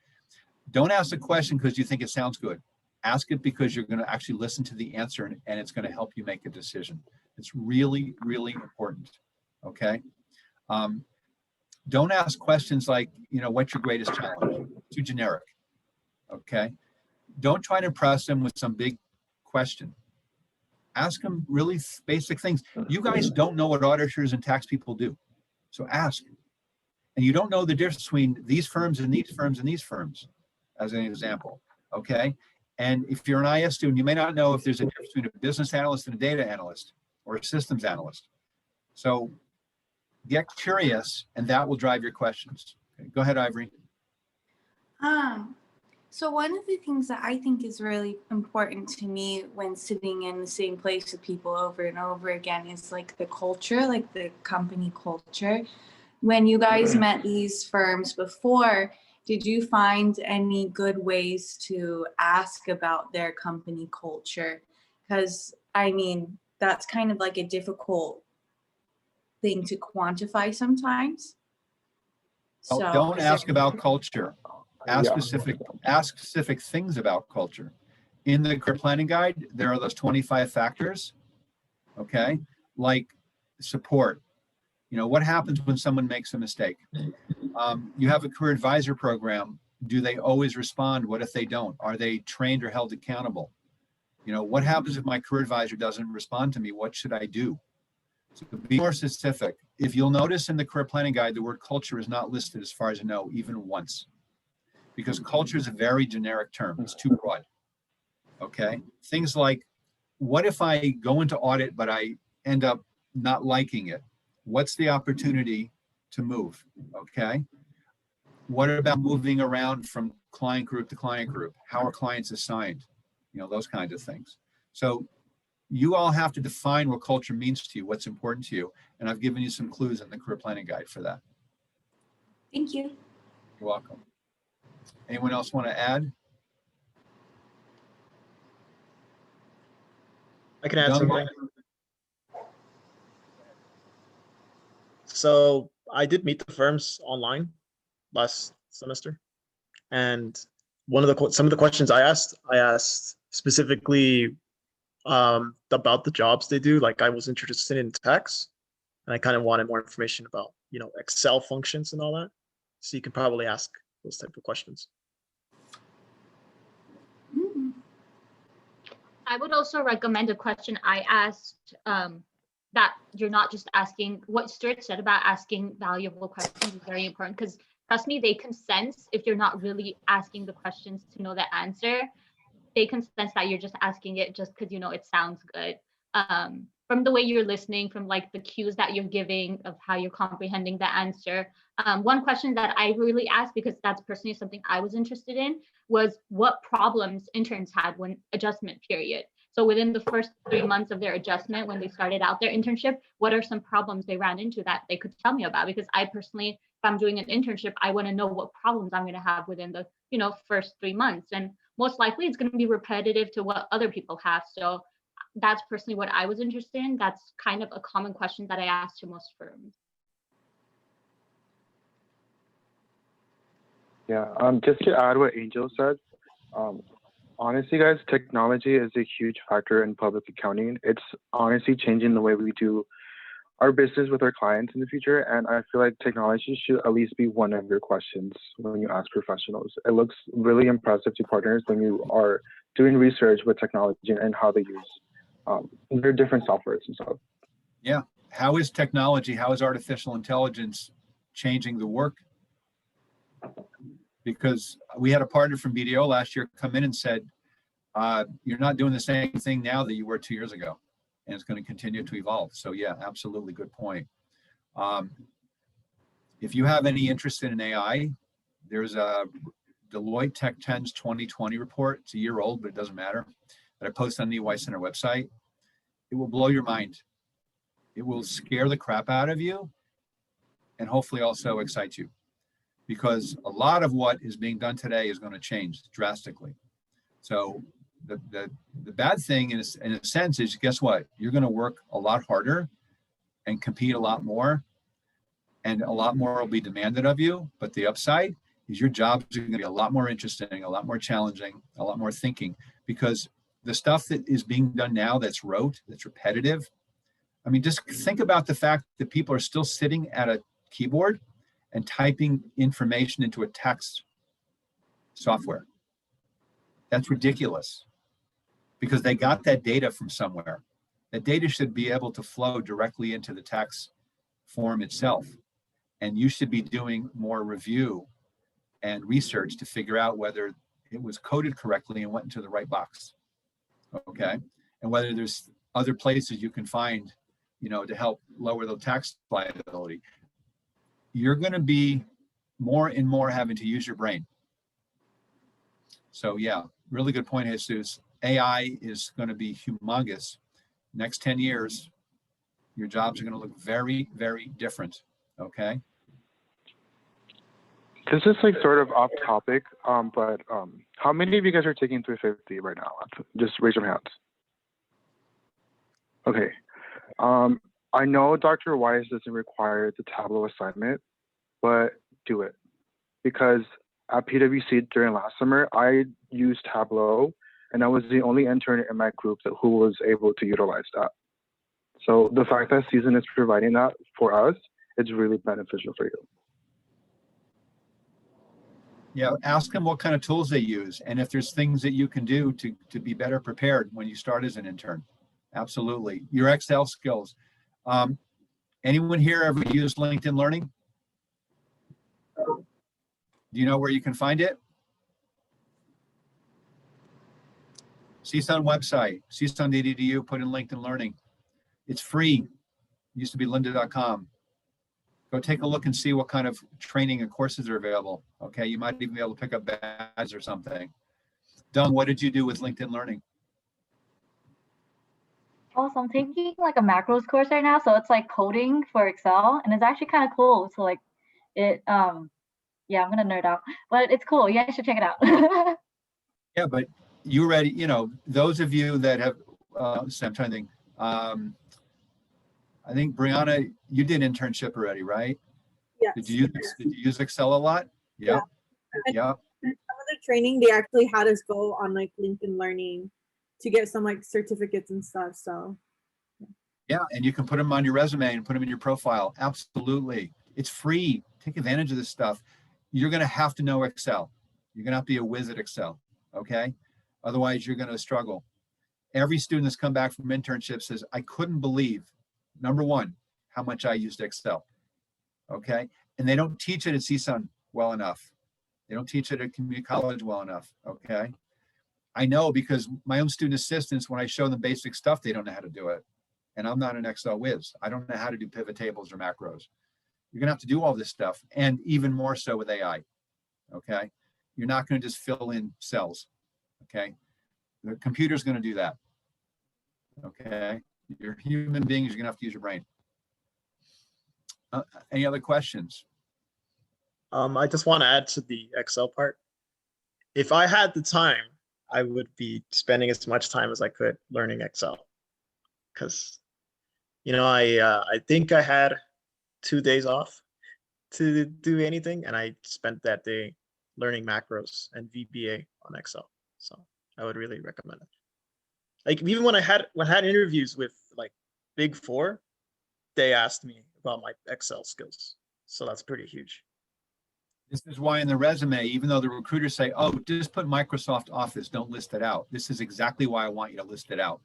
Don't ask the question because you think it sounds good. Ask it because you're going to actually listen to the answer and it's going to help you make a decision. It's really, really important. Okay. Don't ask questions like, what's your greatest challenge? Too generic. Okay. Don't try to impress them with some big question. Ask them really basic things. You guys don't know what auditors and tax people do. So ask. And you don't know the difference between these firms and these firms and these firms, as an example. Okay. And if you're an IS student, you may not know if there's a difference between a business analyst and a data analyst or a systems analyst. So get curious, and that will drive your questions. Okay, go ahead, Ivory. So one of the things that I think is really important to me when sitting in the same place with people over and over again is like the culture, like the company culture. When you guys met these firms before, did you find any good ways to ask about their company culture? Because I mean, that's kind of like a difficult thing to quantify sometimes. Oh, So don't ask about culture. Ask Yeah. specific things about culture. In the career planning guide, there are those 25 factors. Okay, like support. What happens when someone makes a mistake? You have a career advisor program. Do they always respond? What if they don't? Are they trained or held accountable? What happens if my career advisor doesn't respond to me? What should I do? So be more specific. If you'll notice in the career planning guide, the word culture is not listed as far as I know, even once, because culture is a very generic term. It's too broad. Okay. Things like, what if I go into audit, but I end up not liking it? What's the opportunity to move? Okay. What about moving around from client group to client group? How are clients assigned? Those kinds of things. So you all have to define what culture means to you, what's important to you. And I've given you some clues in the career planning guide for that. thank you. You're welcome. Anyone else want to add? I can add Done? something. So I did meet the firms online last semester, and some of the questions I asked specifically about the jobs they do. Like I was interested in tax, and I kind of wanted more information about Excel functions and all that. So you can probably ask those type of questions. I would also recommend a question I asked that you're not just asking. What Stuart said about asking valuable questions is very important, because trust me, they can sense if you're not really asking the questions to know the answer. They can sense that you're just asking it just because it sounds good. From the way you're listening, from like the cues that you're giving of how you're comprehending the answer. One question that I really asked, because that's personally something I was interested in, was what problems interns had when adjustment period. So within the first 3 months of their adjustment, when they started out their internship, what are some problems they ran into that they could tell me about? Because I personally, if I'm doing an internship, I want to know what problems I'm going to have within the first 3 months. And most likely it's going to be repetitive to what other people have. So that's personally what I was interested in. That's kind of a common question that I asked to most firms. Yeah, just to add what Angel said, honestly, guys, technology is a huge factor in public accounting. It's honestly changing the way we do our business with our clients in the future. And I feel like technology should at least be one of your questions when you ask professionals. It looks really impressive to partners when you are doing research with technology and how they use their different softwares and stuff. Yeah. How is technology, how is artificial intelligence changing the work? Because we had a partner from BDO last year come in and said, you're not doing the same thing now that you were 2 years ago, and it's going to continue to evolve. So yeah, absolutely good point. If you have any interest in AI, there's a Deloitte Tech Trends 2020 report. It's a year old, but it doesn't matter, that I post on the EY Center website. It will blow your mind. It will scare the crap out of you and hopefully also excite you, because a lot of what is being done today is going to change drastically. So the bad thing in a sense is, guess what? You're going to work a lot harder and compete a lot more, and a lot more will be demanded of you. But the upside is your jobs are going to be a lot more interesting, a lot more challenging, a lot more thinking, because the stuff that is being done now that's rote, that's repetitive. I mean, just think about the fact that people are still sitting at a keyboard and typing information into a text software. That's ridiculous, because they got that data from somewhere. That data should be able to flow directly into the text form itself. And you should be doing more review and research to figure out whether it was coded correctly and went into the right box. Okay. And whether there's other places you can find, to help lower the tax liability. You're going to be more and more having to use your brain. So yeah, really good point, Jesus. AI is going to be humongous. Next 10 years, your jobs are going to look very, very different. Okay. This is like sort of off topic, but how many of you guys are taking 350 right now? Just raise your hands. Okay. I know Dr. Wise doesn't require the Tableau assignment, but do it. Because at PwC during last summer, I used Tableau, and I was the only intern in my group who was able to utilize that. So the fact that Season is providing that for us, it's really beneficial for you. Yeah, ask them what kind of tools they use, and if there's things that you can do to be better prepared when you start as an intern. Absolutely. Your Excel skills. Anyone here ever used LinkedIn Learning? Do you know where you can find it? CSUN website, CSUN.edu, put in LinkedIn Learning. It's free. It used to be lynda.com. Go take a look and see what kind of training and courses are available. Okay, you might even be able to pick up badges or something. Dung, what did you do with LinkedIn Learning? Oh, so I'm taking like a macros course right now. So it's like coding for Excel, and it's actually kind of cool. So like it, yeah, I'm gonna nerd out, but it's cool. You guys should check it out. Yeah, but you already, those of you that have, so I'm trying to think, I think Brianna, you did internship already, right? Yes. Did you use Excel a lot? Yeah. Yeah. Some of the training, they actually had us go on like LinkedIn Learning to get some like certificates and stuff. So yeah, and you can put them on your resume and put them in your profile. Absolutely. It's free. Take advantage of this stuff. You're going to have to know Excel. You're going to have to be a whiz at Excel. Okay. Otherwise, you're going to struggle. Every student that's come back from internship says, I couldn't believe, number one, how much I used Excel. Okay. And they don't teach it at CSUN well enough. They don't teach it at community college well enough. Okay. I know, because my own student assistants, when I show them basic stuff, they don't know how to do it. And I'm not an Excel whiz. I don't know how to do pivot tables or macros. You're gonna have to do all this stuff, and even more so with AI. Okay. You're not going to just fill in cells. Okay. The computer's going to do that. Okay. You're human beings, you're going to have to use your brain. Any other questions? I just want to add to the Excel part. If I had the time, I would be spending as much time as I could learning Excel. Because, I think I had 2 days off to do anything, and I spent that day learning macros and VBA on Excel. So I would really recommend it. Like, even when I had interviews with like Big Four, they asked me about my Excel skills. So that's pretty huge. This is why in the resume, even though the recruiters say, oh, just put Microsoft Office, don't list it out. This is exactly why I want you to list it out,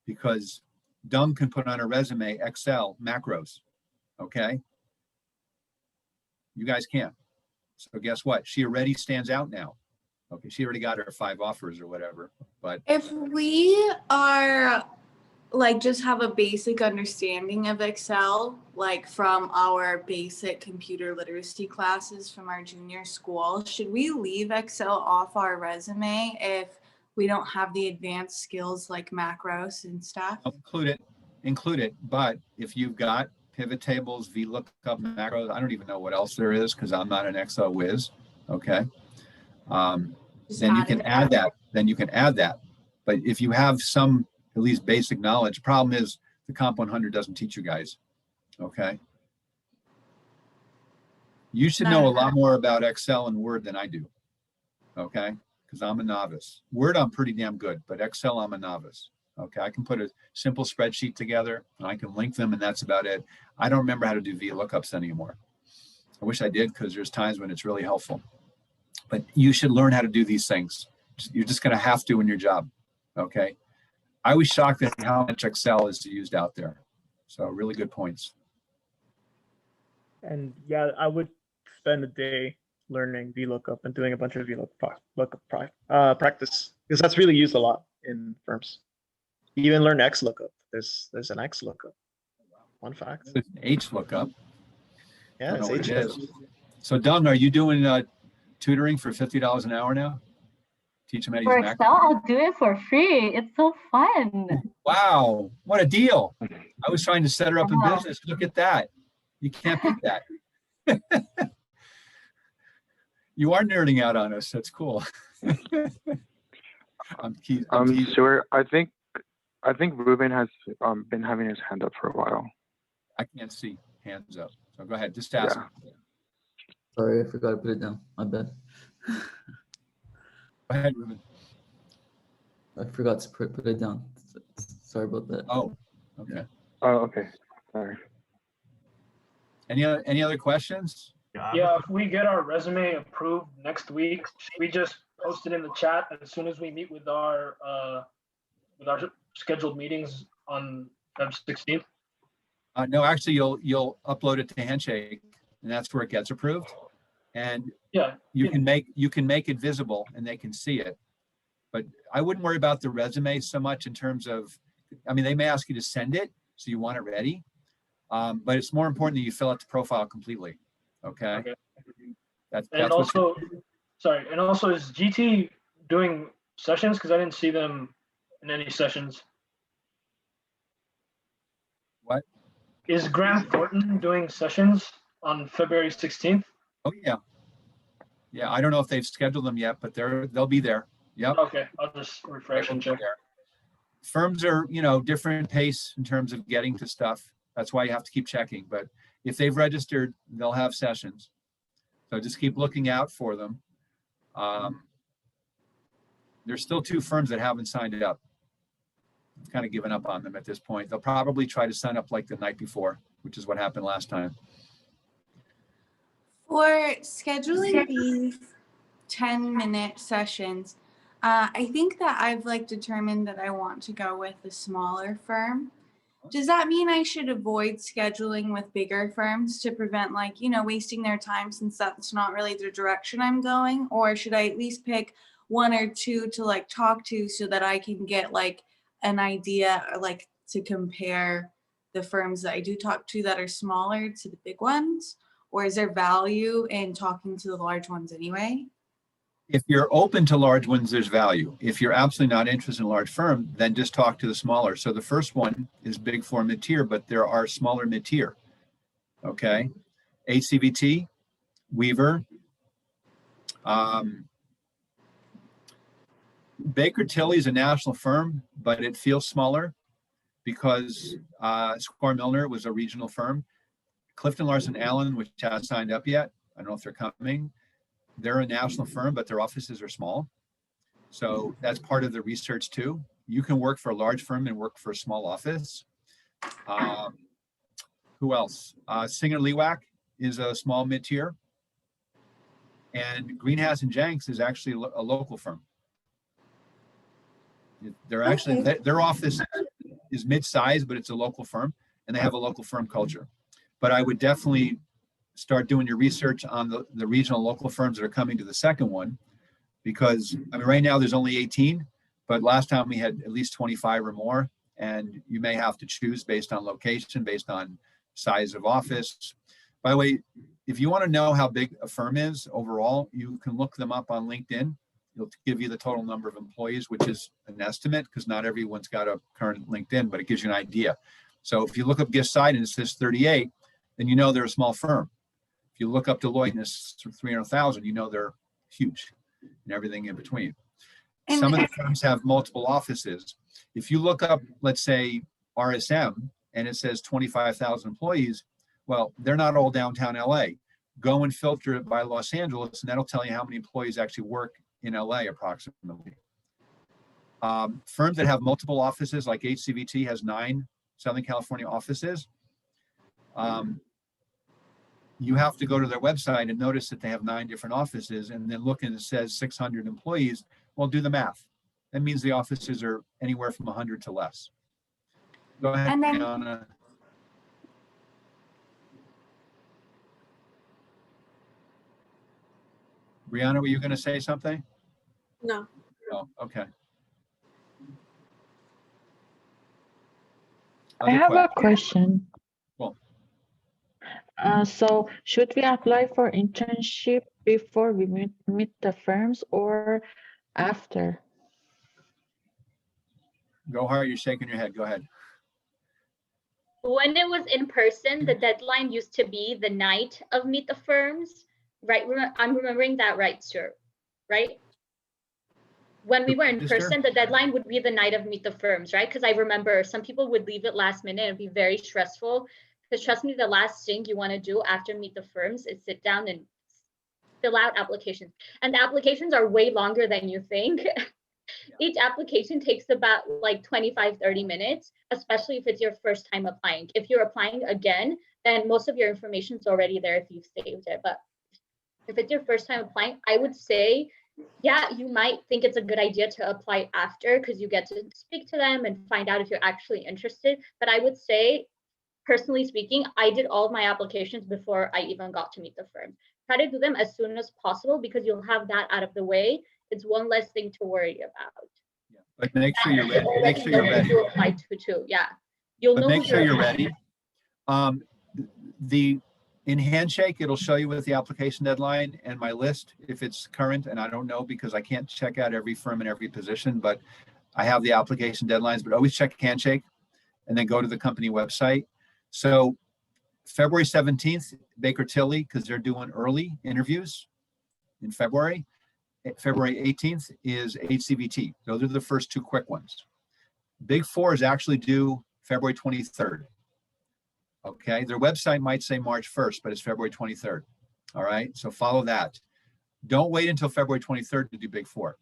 because Dung can put on a resume Excel macros. Okay. You guys can't. So guess what? She already stands out now. Okay. She already got her 5 offers or whatever, but If we are like just have a basic understanding of Excel, like from our basic computer literacy classes from our junior school, should we leave Excel off our resume if we don't have the advanced skills like macros and stuff? include it. But if you've got pivot tables, VLOOKUP, macros, I don't even know what else there is because I'm not an Excel whiz. Okay. Then you can add that. But if you have some, at least basic knowledge, problem is the Comp 100 doesn't teach you guys, okay? You should know a lot more about Excel and Word than I do, okay? Because I'm a novice. Word, I'm pretty damn good, but Excel, I'm a novice, okay? I can put a simple spreadsheet together, and I can link them, and that's about it. I don't remember how to do VLOOKUPs anymore. I wish I did, because there's times when it's really helpful. But you should learn how to do these things. You're just gonna have to in your job, okay? I was shocked at how much Excel is used out there. So really good points. And yeah, I would spend a day learning VLOOKUP and doing a bunch of VLOOKUP practice, because that's really used a lot in firms. You even learn XLOOKUP. There's an XLOOKUp. Fun fact. It's an H lookup. Yeah, I know it's what it HLOOKUP. is. So Dung, are you doing tutoring for $50 an hour now? Teach them how to For use Mac? Excel, I'll do it for free. It's so fun. Wow, what a deal. I was trying to set her up in Wow. business. Look at that. You can't beat that. You are nerding out on us. That's cool. I'm teasing. Sure. I think Ruben has been having his hand up for a while. I can't see hands up. So go ahead, just ask. Yeah. Sorry, I forgot to put it down. My bad. Go ahead, Ruben. I forgot to put it down. Sorry about that. Oh, okay. Oh, okay. Sorry. Any other questions? Yeah, if we get our resume approved next week, we just post it in the chat as soon as we meet with our scheduled meetings on Feb 16th. No, actually, you'll upload it to Handshake, and that's where it gets approved. And Yeah, you can make it visible, and they can see it. But I wouldn't worry about the resume so much in terms of, I mean, they may ask you to send it, so you want it ready. But it's more important that you fill out the profile completely. Okay. Okay. That's and what you- also, sorry, and also is GT doing sessions? Because I didn't see them in any sessions. What? Is Graham Thornton doing sessions on February 16th? Oh, yeah. Yeah, I don't know if they've scheduled them yet, but they'll be there. Yep. Okay, I'll just refresh and check. Firms are, different pace in terms of getting to stuff. That's why you have to keep checking. But if they've registered, they'll have sessions. So just keep looking out for them. There's still 2 firms that haven't signed up. I've kind of given up on them at this point. They'll probably try to sign up like the night before, which is what happened last time. For scheduling these 10-minute sessions, I think that I've determined that I want to go with a smaller firm. Does that mean I should avoid scheduling with bigger firms to prevent wasting their time, since that's not really the direction I'm going? Or should I at least pick 1 or 2 to talk to so that I can get an idea or to compare the firms that I do talk to that are smaller to the big ones? Or is there value in talking to the large ones anyway? If you're open to large ones, there's value. If you're absolutely not interested in a large firm, then just talk to the smaller. So the first one is Big Four mid-tier, but there are smaller mid-tier. Okay. ACVT, Weaver, Baker Tilly is a national firm, but it feels smaller because Squire Milner was a regional firm. Clifton Larson Allen, which hasn't signed up yet, I don't know if they're coming. They're a national firm, but their offices are small. So that's part of the research too. You can work for a large firm and work for a small office. Who else? Singer Lewak is a small mid-tier. And Greenhouse and Jenks is actually a local firm. They're actually, their office is mid-sized, but it's a local firm, and they have a local firm culture. But I would definitely start doing your research on the regional local firms that are coming to the second one, because right now there's only 18, but last time we had at least 25 or more, and you may have to choose based on location, based on size of office. By the way, if you want to know how big a firm is overall, you can look them up on LinkedIn. It'll give you the total number of employees, which is an estimate because not everyone's got a current LinkedIn, but it gives you an idea. So if you look up Gift Side and it says 38, then you know they're a small firm. If you look up Deloitte and it's 300,000, you know they're huge and everything in between. Some of the firms have multiple offices. If you look up, let's say, RSM, and it says 25,000 employees, well, they're not all downtown LA. Go and filter it by Los Angeles, and that'll tell you how many employees actually work in LA approximately. Firms that have multiple offices, like HCVT has 9 Southern California offices. You have to go to their website and notice that they have 9 different offices, and then look and it says 600 employees. Well, do the math. That means the offices are anywhere from 100 to less. Go ahead, And then- Brianna. Brianna, were you going to say something? No. Oh, okay. I Other have a questions? question. Cool. So should we apply for internship before we meet the firms or after? Go hard, you're shaking your head. Go ahead. When it was in person, the deadline used to be the night of Meet the Firms, right? I'm remembering that right, sir, right? When we were in Register? person, the deadline would be the night of Meet the Firms, right? Because I remember some people would leave it last minute and be very stressful. Because trust me, the last thing you want to do after Meet the Firms is sit down and fill out applications. And the applications are way longer than you think. Each application takes about like 25, 30 minutes, especially if it's your first time applying. If you're applying again, then most of your information is already there if you've saved it. But if it's your first time applying, I would say, yeah, you might think it's a good idea to apply after because you get to speak to them and find out if you're actually interested. But I would say, personally speaking, I did all of my applications before I even got to Meet the Firm. Try to do them as soon as possible because you'll have that out of the way. It's one less thing to worry about. But make sure you're ready. Make sure you're ready. You apply to too, yeah. You'll But know make who sure you're applying. ready. In Handshake, it'll show you with the application deadline and my list if it's current, and I don't know because I can't check out every firm and every position, but I have the application deadlines, but always check Handshake and then go to the company website. So February 17th, Baker Tilly, because they're doing early interviews in February. February 18th is HCVT. Those are the first 2 quick ones. Big Four is actually due February 23rd. Okay, their website might say March 1st, but it's February 23rd. All right, so follow that. Don't wait until February 23rd to do Big Four,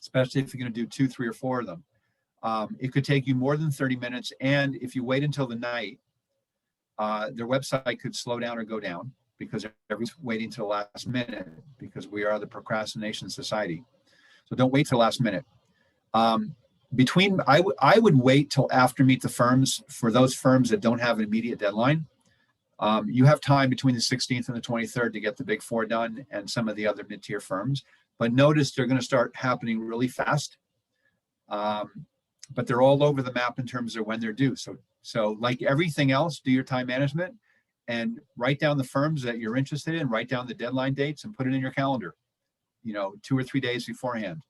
especially if you're going to do 2, 3, or 4 of them. It could take you more than 30 minutes. And if you wait until the night, their website could slow down or go down because everyone's waiting till the last minute because we are the procrastination society. So don't wait till the last minute. I would wait till after Meet the Firms for those firms that don't have an immediate deadline. You have time between the 16th and the 23rd to get the Big Four done and some of the other mid-tier firms. But notice they're going to start happening really fast. But they're all over the map in terms of when they're due. So like everything else, do your time management and write down the firms that you're interested in, write down the deadline dates and put it in your calendar, 2 or 3 days beforehand.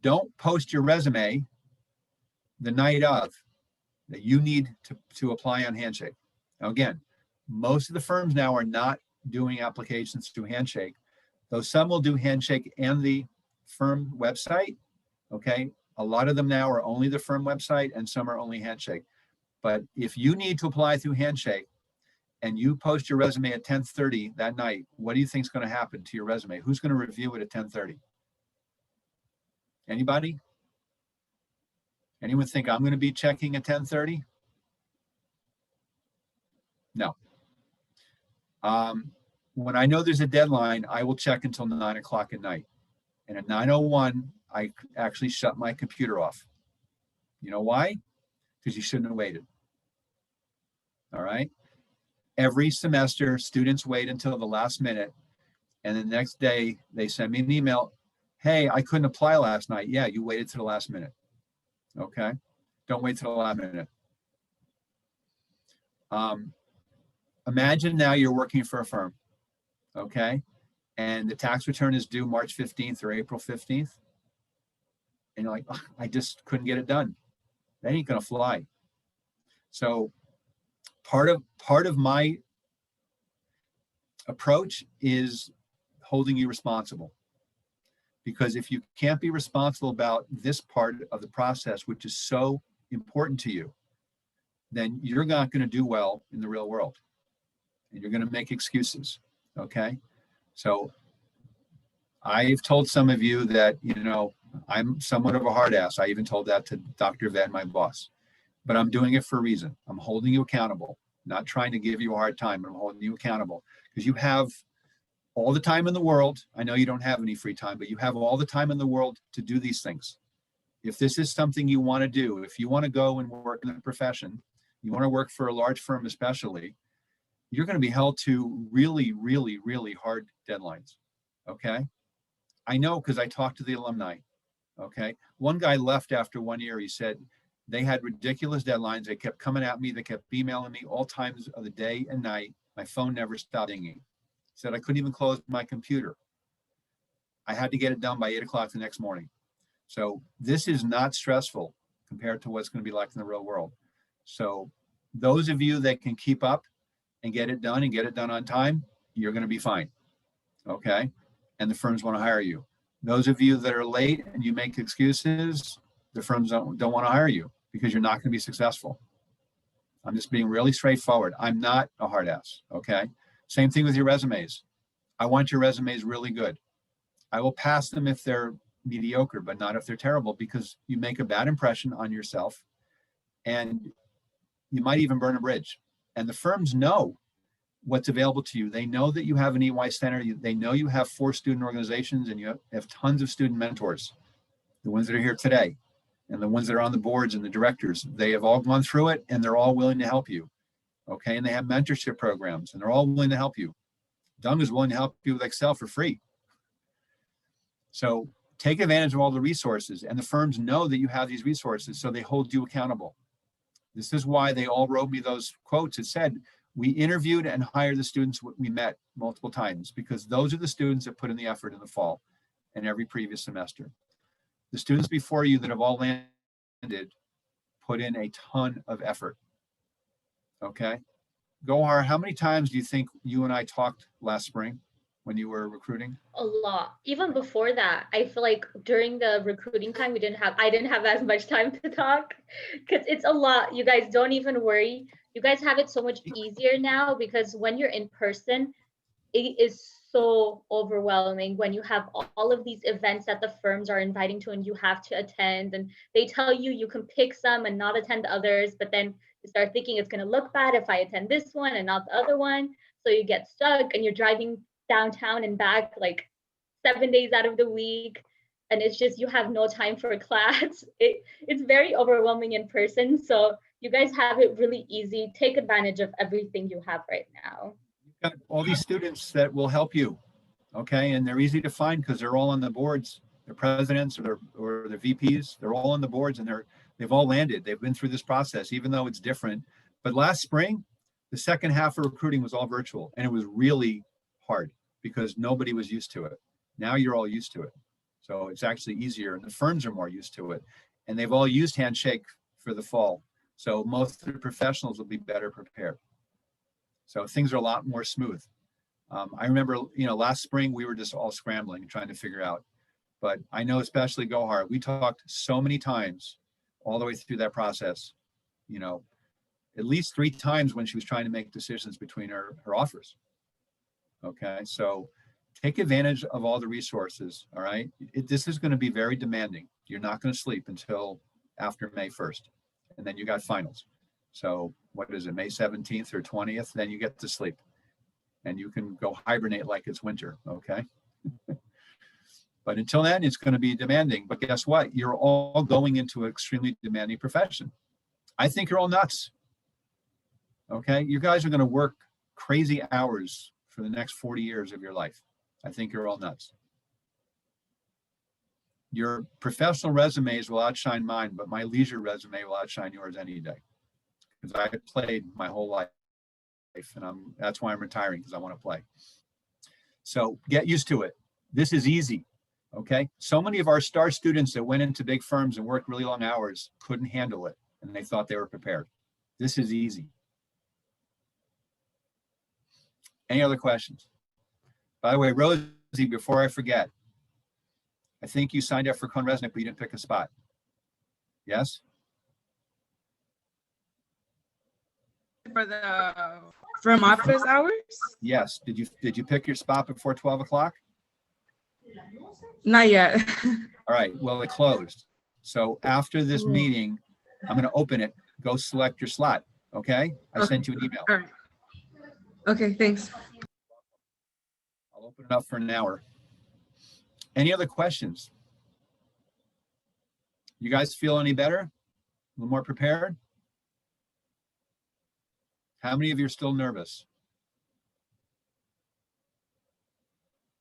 Don't post your resume the night of that you need to apply on Handshake. Now, again, most of the firms now are not doing applications through Handshake, though some will do Handshake and the firm website. Okay, a lot of them now are only the firm website and some are only Handshake. But if you need to apply through Handshake and you post your resume at 10:30 that night, what do you think is going to happen to your resume? Who's going to review it at 10:30? Anybody? Anyone think I'm going to be checking at 10:30? No. When I know there's a deadline, I will check until 9 o'clock at night. And at 9:01, I actually shut my computer off. You know why? Because you shouldn't have waited. All right. Every semester, students wait until the last minute. And the next day, they send me an email. Hey, I couldn't apply last night. Yeah, you waited to the last minute. Okay. Don't wait till the last minute. Imagine now you're working for a firm. Okay. And the tax return is due March 15th or April 15th. And you're like, oh, I just couldn't get it done. That ain't going to fly. So part of my approach is holding you responsible. Because if you can't be responsible about this part of the process, which is so important to you, then you're not going to do well in the real world. And you're going to make excuses. Okay. So I've told some of you that, you know, I'm somewhat of a hard ass. I even told that to Dr. Ven, my boss, but I'm doing it for a reason. I'm holding you accountable, not trying to give you a hard time, but I'm holding you accountable because you have all the time in the world. I know you don't have any free time, but you have all the time in the world to do these things. If this is something you want to do, if you want to go and work in a profession, you want to work for a large firm especially, you're going to be held to really, really, really hard deadlines. Okay. I know because I talked to the alumni. Okay. One guy left after 1 year. He said they had ridiculous deadlines. They kept coming at me. They kept emailing me all times of the day and night. My phone never stopped ringing. He said I couldn't even close my computer. I had to get it done by 8 o'clock the next morning. So this is not stressful compared to what's going to be like in the real world. So those of you that can keep up and get it done on time, you're going to be fine. Okay. And the firms want to hire you. Those of you that are late and you make excuses, the firms don't want to hire you because you're not going to be successful. I'm just being really straightforward. I'm not a hard ass. Okay. Same thing with your resumes. I want your resumes really good. I will pass them if they're mediocre, but not if they're terrible, because you make a bad impression on yourself and you might even burn a bridge. And the firms know what's available to you. They know that you have an EY center. They know you have 4 student organizations and you have tons of student mentors, the ones that are here today and the ones that are on the boards and the directors. They have all gone through it and they're all willing to help you. Okay. And they have mentorship programs and they're all willing to help you. Dung is willing to help you with Excel for free. So take advantage of all the resources, and the firms know that you have these resources, so they hold you accountable. This is why they all wrote me those quotes. It said, we interviewed and hired the students we met multiple times, because those are the students that put in the effort in the fall and every previous semester. The students before you that have all landed put in a ton of effort. Okay. Gohar, how many times do you think you and I talked last spring when you were recruiting? A lot. Even before that, I feel like during the recruiting time, I didn't have as much time to talk because it's a lot. You guys don't even worry. You guys have it so much easier now because when you're in person, it is so overwhelming when you have all of these events that the firms are inviting to and you have to attend, and they tell you you can pick some and not attend others, but then you start thinking it's going to look bad if I attend this one and not the other one. So you get stuck and you're driving downtown and back like 7 days out of the week, and it's just you have no time for a class. It's very overwhelming in person, so you guys have it really easy. Take advantage of everything you have right now. You've got all these students that will help you, okay, and they're easy to find because they're all on the boards. They're presidents or they're VPs. They're all on the boards and they've all landed. They've been through this process, even though it's different. But last spring, the second half of recruiting was all virtual, and it was really hard because nobody was used to it. Now you're all used to it. So it's actually easier, and the firms are more used to it, and they've all used Handshake for the fall. So most of the professionals will be better prepared. So things are a lot more smooth. I remember, last spring we were just all scrambling and trying to figure out, but I know especially Gohar, we talked so many times all the way through that process, at least 3 times when she was trying to make decisions between her offers. Okay, so take advantage of all the resources, all right? This is going to be very demanding. You're not going to sleep until after May 1st, and then you got finals. So what is it, May 17th or 20th? Then you get to sleep, and you can go hibernate like it's winter, okay? But until then, it's going to be demanding. But guess what? You're all going into an extremely demanding profession. I think you're all nuts, okay? You guys are going to work crazy hours for the next 40 years of your life. I think you're all nuts. Your professional resumes will outshine mine, but my leisure resume will outshine yours any day. Because I played my whole life, and that's why I'm retiring, because I want to play. So get used to it. This is easy, okay? So many of our star students that went into big firms and worked really long hours couldn't handle it, and they thought they were prepared. This is easy. Any other questions? By the way, Rosie, before I forget, I think you signed up for CohnReznick, but you didn't pick a spot. Yes? For the from office hours? Yes. Did you pick your spot before 12 o'clock? Not yet. All right, well, it closed. So after this meeting, I'm gonna open it. Go select your slot, okay? I sent you an email. All right. Okay, thanks. I'll open it up for an hour. Any other questions? You guys feel any better? A little more prepared? How many of you are still nervous?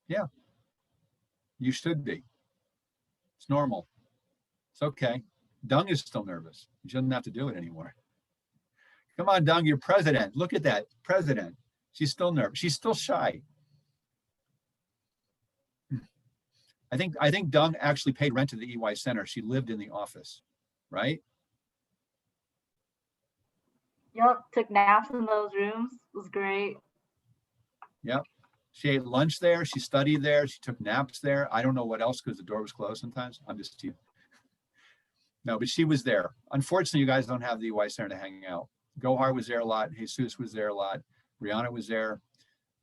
Yeah. You should be. It's normal. It's okay. Dung is still nervous. You shouldn't have to do it anymore. Come on, Dung, you're president. Look at that, president. She's still nervous. She's still shy. I think Dung actually paid rent to the EY Center. She lived in the office, right? Yep, took naps in those rooms. It was great. Yep. She ate lunch there. She studied there. She took naps there. I don't know what else because the door was closed sometimes. I'm just teasing. No, but she was there. Unfortunately, you guys don't have the EY Center to hang out. Gohar was there a lot. Jesus was there a lot. Brianna was there.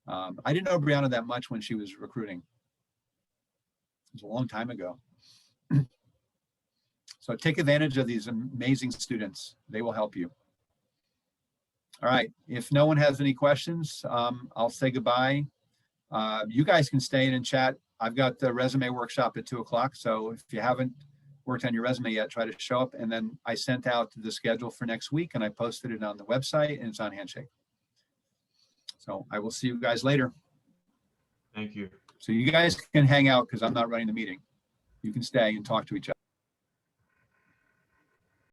I didn't know Brianna that much when she was recruiting. It was a long time ago. So take advantage of these amazing students. They will help you. All right. If no one has any questions, I'll say goodbye. You guys can stay in and chat. I've got the resume workshop at 2 o'clock. So if you haven't worked on your resume yet, try to show up. And then I sent out the schedule for next week and I posted it on the website and it's on Handshake. So I will see you guys later. Thank you. So you guys can hang out because I'm not running the meeting. You can stay and talk to each other.